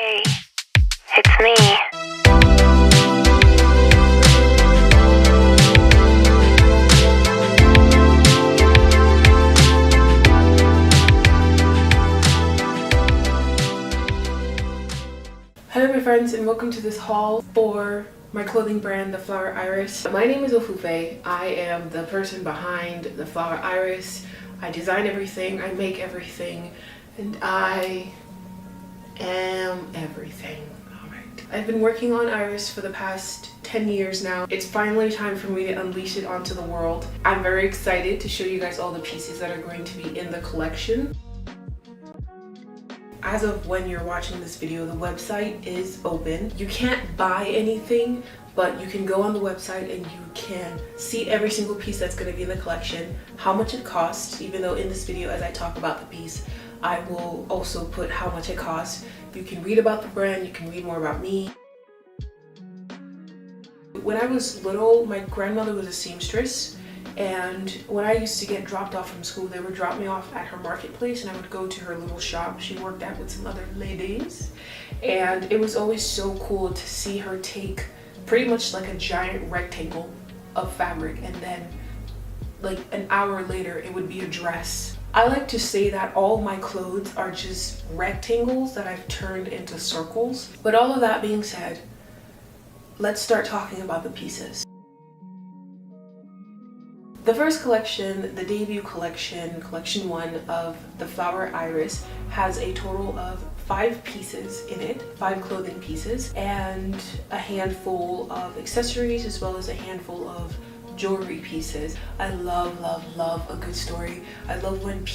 Hey, it's me. Hello my friends, and welcome to this haul for my clothing brand, The Flower Iris. My name is ofufeh. I am the person behind The Flower Iris. I design everything, I make everything, and I am everything. Alright. I've been working on Iris for the past 10 years now. It's finally time for me to unleash it onto the world. I'm very excited to show you guys all the pieces that are going to be in the collection. As of when you're watching this video, the website is open. You can't buy anything, but you can go on the website and you can see every single piece that's going to be in the collection, how much it costs, even though in this video as I talk about the piece, I will also put how much it costs. You can read about the brand, you can read more about me. When I was little, my grandmother was a seamstress. And when I used to get dropped off from school, they would drop me off at her marketplace and I would go to her little shop she worked at with some other ladies. And it was always so cool to see her take pretty much like a giant rectangle of fabric, and then like an hour later it would be a dress. I like to say that all my clothes are just rectangles that I've turned into circles. But all of that being said, let's start talking about the pieces. The first collection, the debut collection, collection 1 of The Flower Iris, has a total of 5 pieces in it, 5 clothing pieces, and a handful of accessories as well as a handful of jewelry pieces. I love, love, love a good story. I love when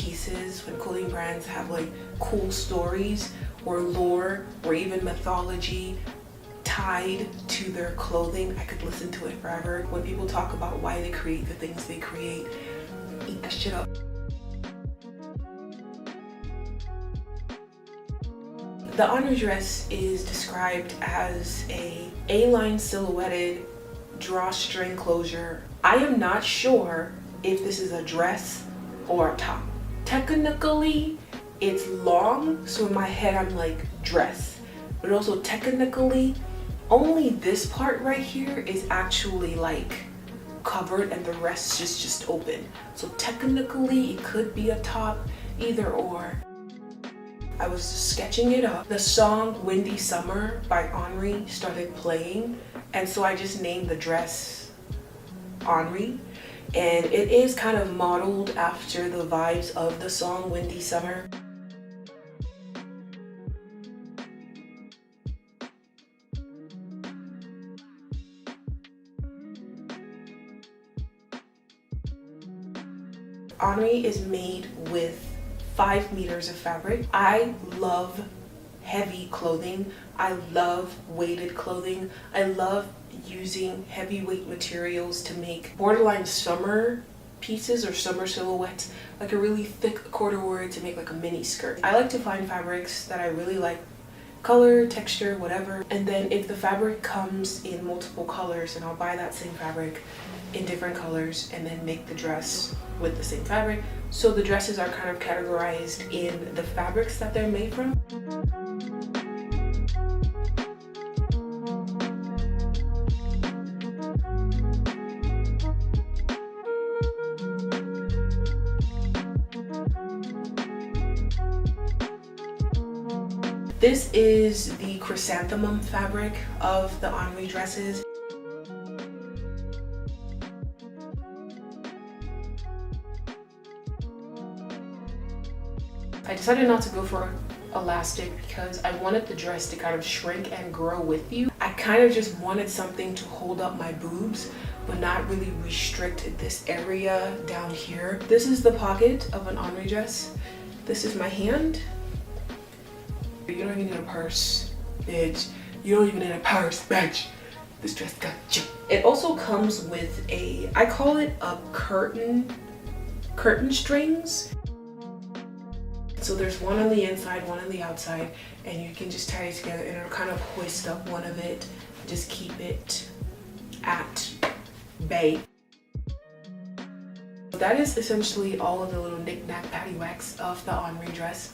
clothing brands have like cool stories or lore or even mythology tied to their clothing. I could listen to it forever. When people talk about why they create the things they create, eat that shit up. The Anri dress is described as a A-line silhouetted drawstring closure. I am not sure if this is a dress or a top. Technically, it's long, so in my head I'm like dress, but also technically only this part right here is actually like covered and the rest is just open. So technically it could be a top, either or. I was sketching it up. The song Windy Summer by Anri started playing, and so I just named the dress Anri. And it is kind of modeled after the vibes of the song Windy Summer. Anri is made with 5 meters of fabric. I love heavy clothing. I love weighted clothing. I love using heavyweight materials to make borderline summer pieces or summer silhouettes, like a really thick corduroy to make like a mini skirt. I like to find fabrics that I really like, color, texture, whatever, and then if the fabric comes in multiple colors, then I'll buy that same fabric in different colors and then make the dress with the same fabric. So the dresses are kind of categorized in the fabrics that they're made from. This is the chrysanthemum fabric of the Anri dresses. I decided not to go for elastic because I wanted the dress to kind of shrink and grow with you. I kind of just wanted something to hold up my boobs but not really restrict this area down here. This is the pocket of an Anri dress. This is my hand. You don't even need a purse, bitch. You don't even need a purse, bitch. This dress got you. It also comes with a, I call it a curtain strings. So there's one on the inside, one on the outside, and you can just tie it together and it'll kind of hoist up one of it, just keep it at bay. That is essentially all of the little knick-knack paddywhacks of the Anri dress.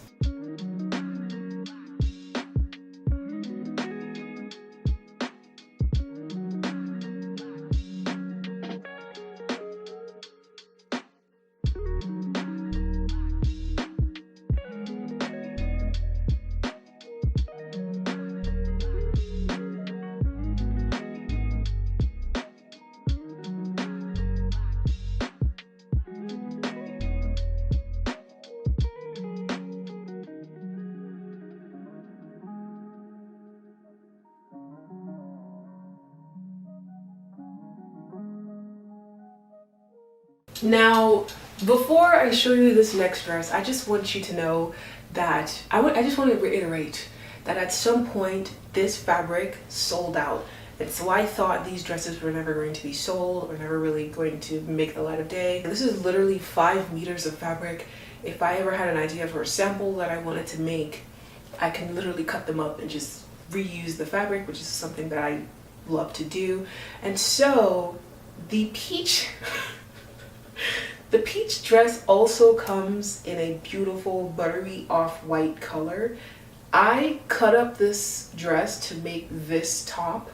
Now, before I show you this next dress, I just want you to know that I just want to reiterate that at some point this fabric sold out. And so I thought these dresses were never going to be sold or never really going to make the light of day. This is literally 5 meters of fabric. If I ever had an idea for a sample that I wanted to make, I can literally cut them up and just reuse the fabric, which is something that I love to do. And so the peach the peach dress also comes in a beautiful buttery off-white color. I cut up this dress to make this top,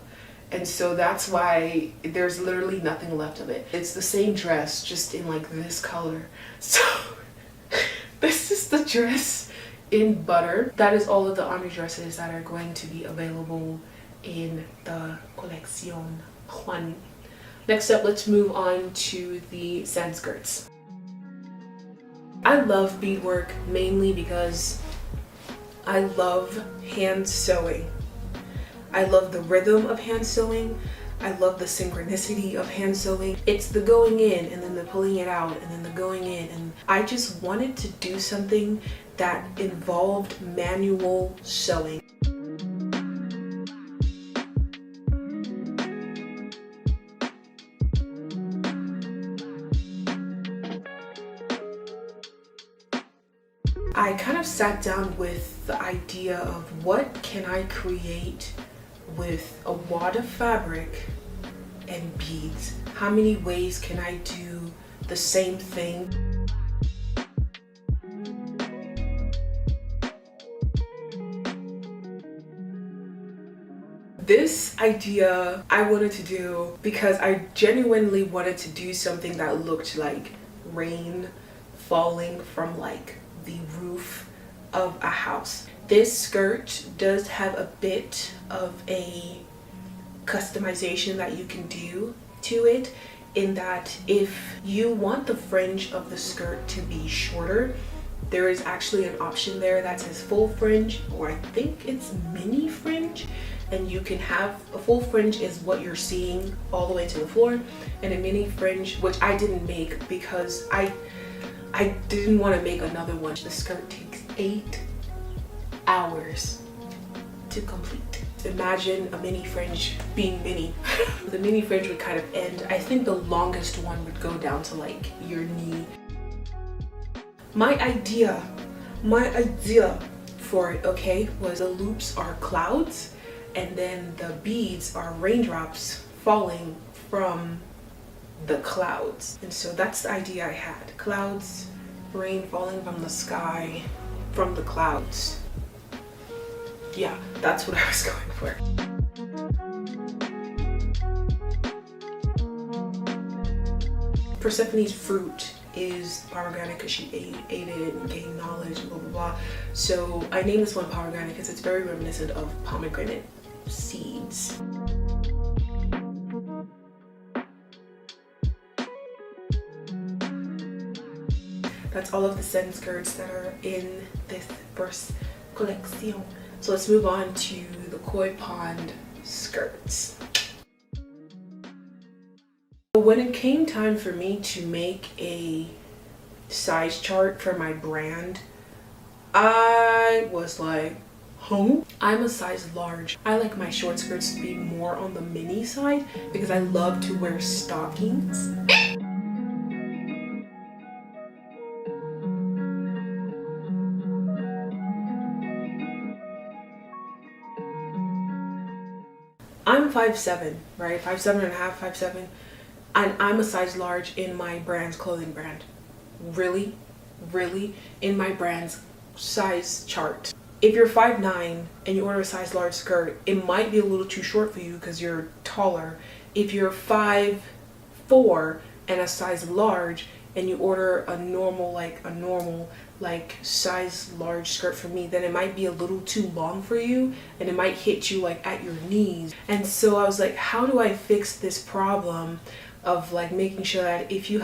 and so that's why there's literally nothing left of it. It's the same dress, just in like this color. So this is the dress in butter. That is all of the Anri dresses that are going to be available in the collection Juan. Next up, let's move on to the sand skirts. I love beadwork mainly because I love hand sewing. I love the rhythm of hand sewing. I love the synchronicity of hand sewing. It's the going in and then the pulling it out and then the going in. And I just wanted to do something that involved manual sewing. I kind of sat down with the idea of what can I create with a wad of fabric and beads. How many ways can I do the same thing? This idea I wanted to do because I genuinely wanted to do something that looked like rain falling from like the roof of a house. This skirt does have a bit of a customization that you can do to it, in that if you want the fringe of the skirt to be shorter, there is actually an option there that says full fringe, or I think it's mini fringe, and you can have a full fringe is what you're seeing all the way to the floor, and a mini fringe, which I didn't make because I didn't want to make another one. The skirt takes 8 hours to complete. Imagine a mini fringe being mini. The mini fringe would kind of end. I think the longest one would go down to like your knee. My idea for it, okay, was the loops are clouds and then the beads are raindrops falling from the clouds. And so that's the idea I had. Clouds, rain falling from the sky, from the clouds. Yeah, that's what I was going for. Persephone's fruit is pomegranate because she ate it and gained knowledge and blah blah blah. So I named this one pomegranate because it's very reminiscent of pomegranate seeds. That's all of the sand skirts that are in this first collection. So let's move on to the koi pond skirts. When it came time for me to make a size chart for my brand, I was like, huh? I'm a size large. I like my short skirts to be more on the mini side because I love to wear stockings. I'm 5'7", right? 5'7" and a half, 5'7", and I'm a size large in my brand's clothing brand. Really, in my brand's size chart. If you're 5'9" and you order a size large skirt, it might be a little too short for you because you're taller. If you're 5'4" and a size large and you order a normal size large skirt for me, then it might be a little too long for you and it might hit you like at your knees. And so I was like, how do I fix this problem of like making sure that if you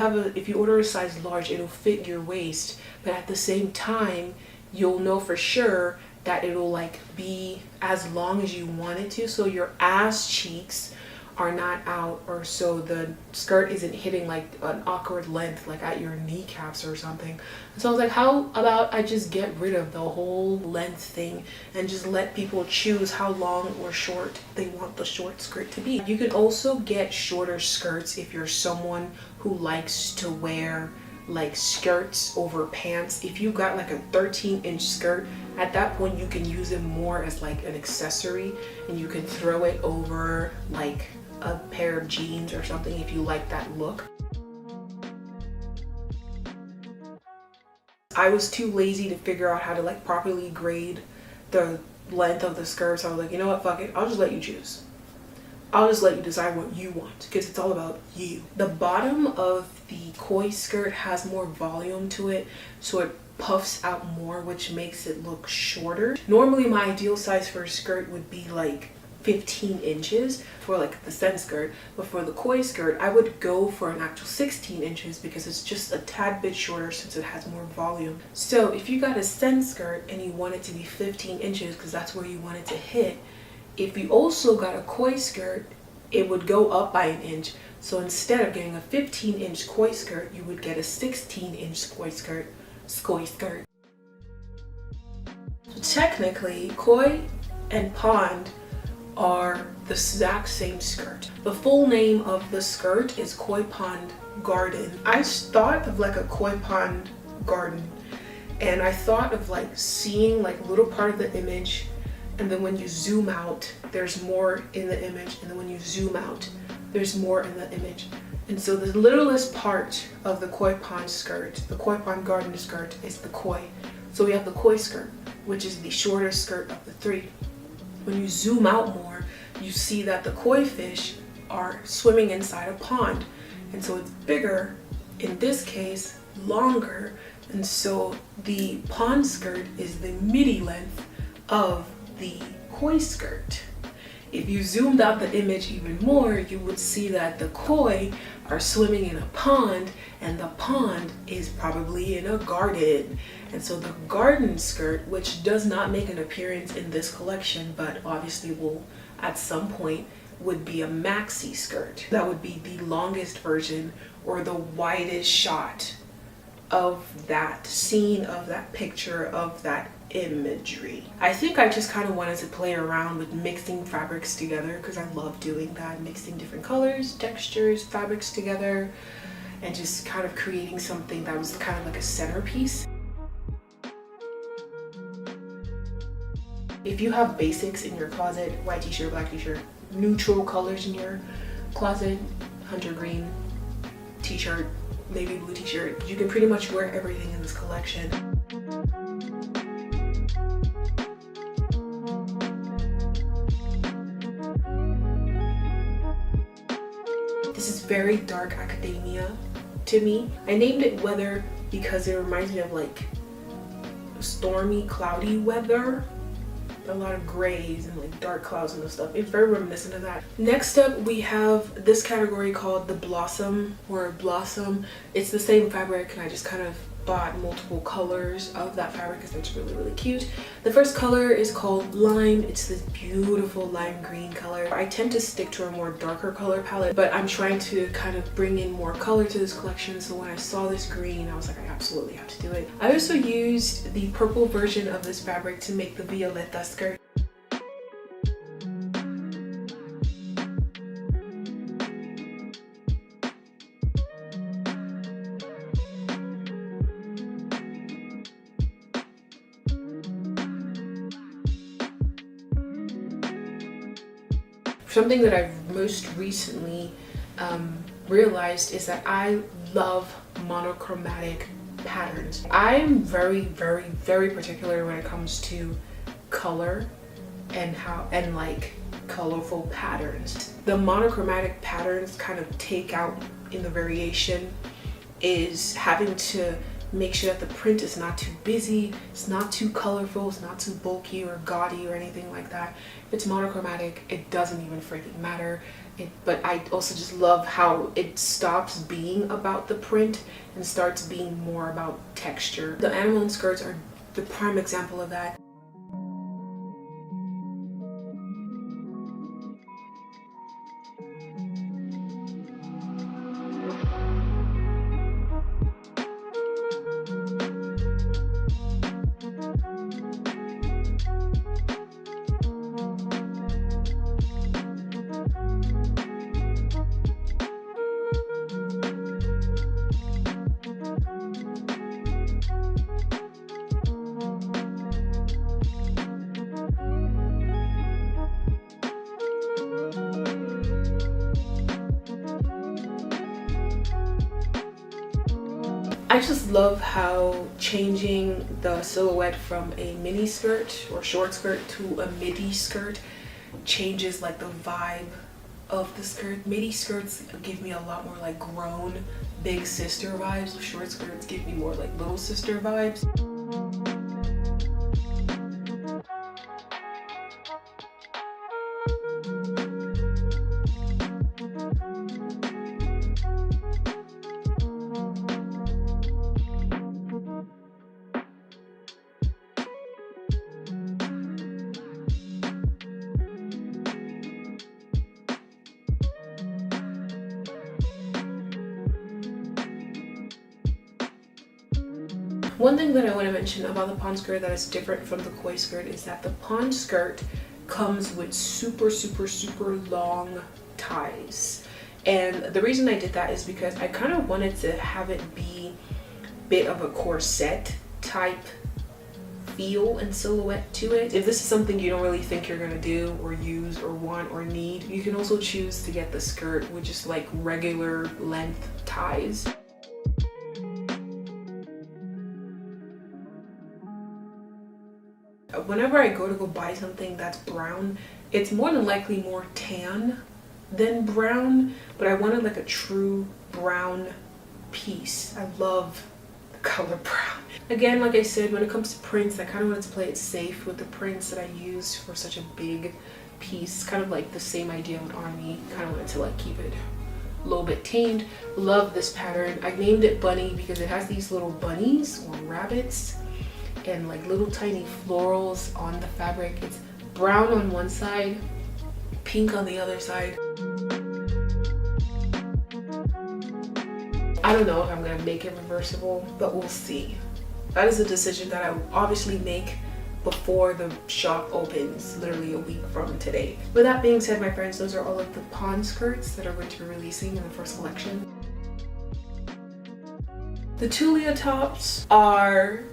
order a size large, it'll fit your waist, but at the same time you'll know for sure that it'll like be as long as you want it to, so your ass cheeks are not out, or so the skirt isn't hitting like an awkward length like at your kneecaps or something. So I was like, how about I just get rid of the whole length thing and just let people choose how long or short they want the short skirt to be. You can also get shorter skirts if you're someone who likes to wear like skirts over pants. If you got like a 13-inch skirt, at that point you can use it more as like an accessory, and you can throw it over like a pair of jeans or something if you like that look. I was too lazy to figure out how to like properly grade the length of the skirt, so I was like, you know what, fuck it, I'll just let you choose. I'll just let you decide what you want, because it's all about you. The bottom of the koi skirt has more volume to it, so it puffs out more, which makes it look shorter. Normally my ideal size for a skirt would be like 15 inches for like the sen skirt, but for the koi skirt I would go for an actual 16 inches because it's just a tad bit shorter since it has more volume. So if you got a sen skirt and you want it to be 15 inches because that's where you want it to hit, if you also got a koi skirt, it would go up by an inch. So instead of getting a 15-inch koi skirt, you would get a 16-inch koi skirt. So technically, koi and pond are the exact same skirt. The full name of the skirt is koi pond garden. I thought of like a koi pond garden, and I thought of like seeing like a little part of the image, and then when you zoom out there's more in the image, and then when you zoom out there's more in the image. And so the littlest part of the koi pond skirt, the koi pond garden skirt, is the koi. So we have the koi skirt, which is the shorter skirt of the three. When you zoom out more, you see that the koi fish are swimming inside a pond, and so it's bigger, in this case longer, and so the pond skirt is the midi length of the koi skirt. If you zoomed out the image even more, you would see that the koi are swimming in a pond, and the pond is probably in a garden. And so the garden skirt, which does not make an appearance in this collection but obviously will at some point, would be a maxi skirt. That would be the longest version or the widest shot of that scene, of that picture, of that imagery. I think I just kind of wanted to play around with mixing fabrics together because I love doing that, mixing different colors, textures, fabrics together, and just kind of creating something that was kind of like a centerpiece. If you have basics in your closet, white t-shirt, black t-shirt, neutral colors in your closet, hunter green t-shirt, navy blue t-shirt, you can pretty much wear everything in this collection. This is very dark academia to me. I named it weather because it reminds me of like stormy, cloudy weather. A lot of grays and like dark clouds and stuff. It's very reminiscent of that. Next up we have this category called the blossom or blossom. It's the same fabric, and I just kind of bought multiple colors of that fabric because it's really cute. The first color is called lime. It's this beautiful lime green color. I tend to stick to a more darker color palette, but I'm trying to kind of bring in more color to this collection, so when I saw this green I was like, I absolutely have to do it. I also used the purple version of this fabric to make the violeta skirt. Something that I've most recently realized is that I love monochromatic patterns. I'm very particular when it comes to color and like colorful patterns. The monochromatic patterns kind of take out in the variation is having to make sure that the print is not too busy, it's not too colorful, it's not too bulky or gaudy or anything like that. If it's monochromatic, it doesn't even freaking matter. But I also just love how it stops being about the print and starts being more about texture. The animal skirts are the prime example of that. I just love how changing the silhouette from a mini skirt or short skirt to a midi skirt changes like the vibe of the skirt. Midi skirts give me a lot more like grown big sister vibes. Short skirts give me more like little sister vibes. One thing that I want to mention about the pond skirt that is different from the koi skirt is that the pond skirt comes with super long ties. And the reason I did that is because I kind of wanted to have it be a bit of a corset type feel and silhouette to it. If this is something you don't really think you're gonna do or use or want or need, you can also choose to get the skirt with just like regular length ties. Whenever I go buy something that's brown, it's more than likely more tan than brown, but I wanted like a true brown piece. I love the color brown. Again, like I said, when it comes to prints, I kind of wanted to play it safe with the prints that I used for such a big piece. Kind of like the same idea with Anri. Kind of wanted to like keep it a little bit tamed. Love this pattern. I named it Bunny because it has these little bunnies or rabbits and like little tiny florals on the fabric. It's brown on one side, pink on the other side. I don't know if I'm gonna make it reversible, but we'll see. That is a decision that I will obviously make before the shop opens, literally a week from today. With that being said, my friends, those are all of the pond skirts that are going to be releasing in the first collection. The Tulia tops are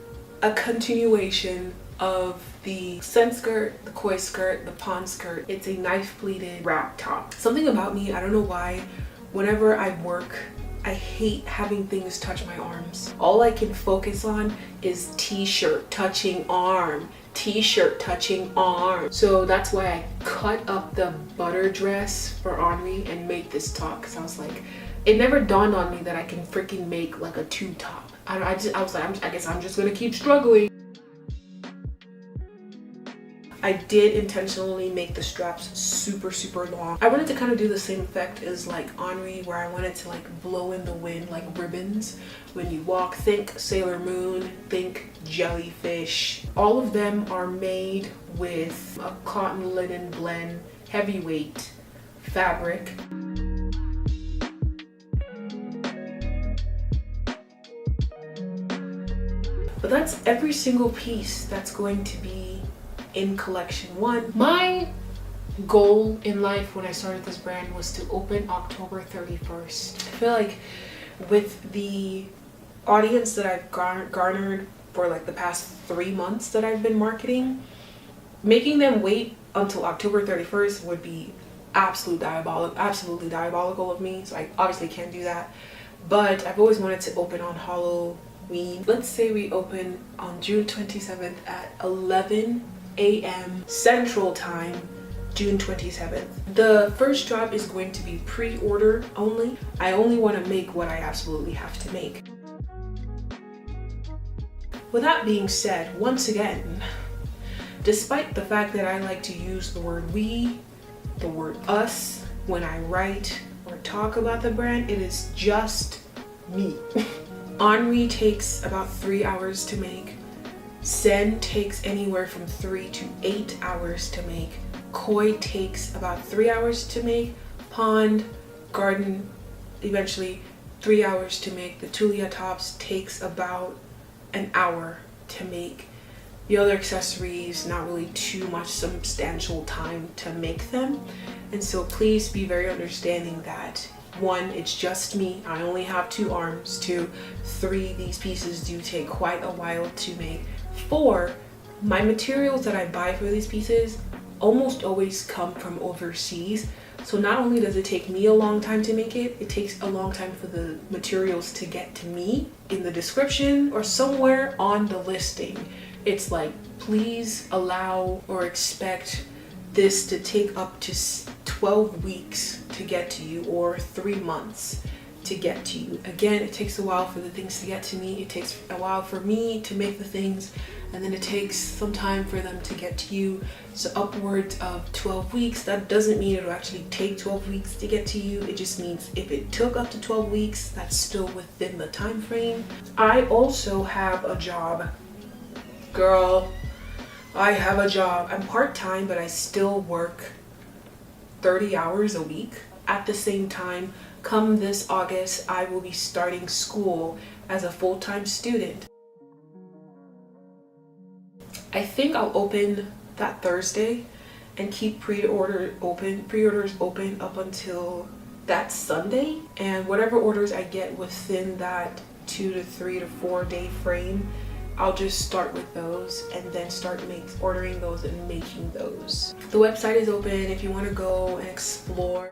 a continuation of the scent skirt, the koi skirt, the pond skirt. It's a knife pleated wrap top. Something about me, I don't know why, whenever I work, I hate having things touch my arms. All I can focus on is t-shirt touching arm, t-shirt touching arm. So that's why I cut up the butter dress for Anri and made this top, because I was like, it never dawned on me that I can freaking make like a two top. I was like, I guess I'm just gonna keep struggling. I did intentionally make the straps super long. I wanted to kind of do the same effect as like Anri, where I wanted to like blow in the wind like ribbons when you walk. Think Sailor Moon, think jellyfish. All of them are made with a cotton linen blend, heavyweight fabric. But that's every single piece that's going to be in collection 1. My goal in life when I started this brand was to open October 31st. I feel like with the audience that I've garnered for like the past 3 months that I've been marketing, making them wait until October 31st would be absolutely diabolical of me. So I obviously can't do that. But I've always wanted to open on Halloween. Let's say we open on June 27th at 11 a.m. Central Time, June 27th. The first drop is going to be pre-order only. I only want to make what I absolutely have to make. With that being said, once again, despite the fact that I like to use the word we, the word us, when I write or talk about the brand, it is just me. Anri takes about 3 hours to make. Sen takes anywhere from 3 to 8 hours to make. Koi takes about 3 hours to make. Pond, garden, eventually 3 hours to make. The Tulia tops takes about an hour to make. The other accessories, not really too much substantial time to make them. And so please be very understanding that 1, it's just me. I only have 2 arms. 2, 3, these pieces do take quite a while to make. 4, my materials that I buy for these pieces almost always come from overseas. So not only does it take me a long time to make it, it takes a long time for the materials to get to me. In the description or somewhere on the listing, it's like, please allow or expect this to take up to 12 weeks to get to you, or 3 months to get to you. Again, it takes a while for the things to get to me. It takes a while for me to make the things, and then it takes some time for them to get to you. So upwards of 12 weeks. That doesn't mean it'll actually take 12 weeks to get to you. It just means if it took up to 12 weeks, that's still within the time frame. I also have a job. Girl, I have a job. I'm part-time, but I still work 30 hours a week. At the same time, come this August, I will be starting school as a full-time student. I think I'll open that Thursday and keep pre-orders open up until that Sunday. And whatever orders I get within that 2 to 3 to 4 day frame, I'll just start with those and then start ordering those and making those. The website is open if you want to go and explore.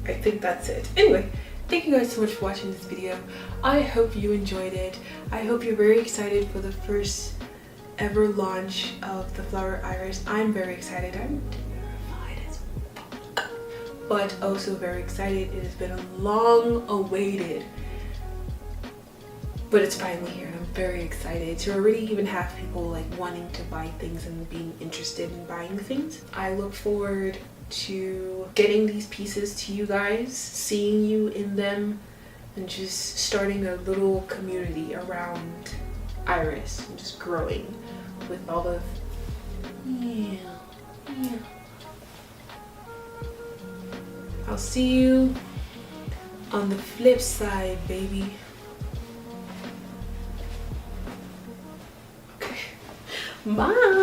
I think that's it. Anyway, thank you guys so much for watching this video. I hope you enjoyed it. I hope you're very excited for the first ever launch of the flower iris. I'm very excited. I'm terrified as fuck, but also very excited. It has been a long awaited, but it's finally here. I'm very excited to already even have people like wanting to buy things and being interested in buying things. I look forward to getting these pieces to you guys, seeing you in them, and just starting a little community around iris and just growing with all of yeah. I'll see you on the flip side, baby. Okay, bye.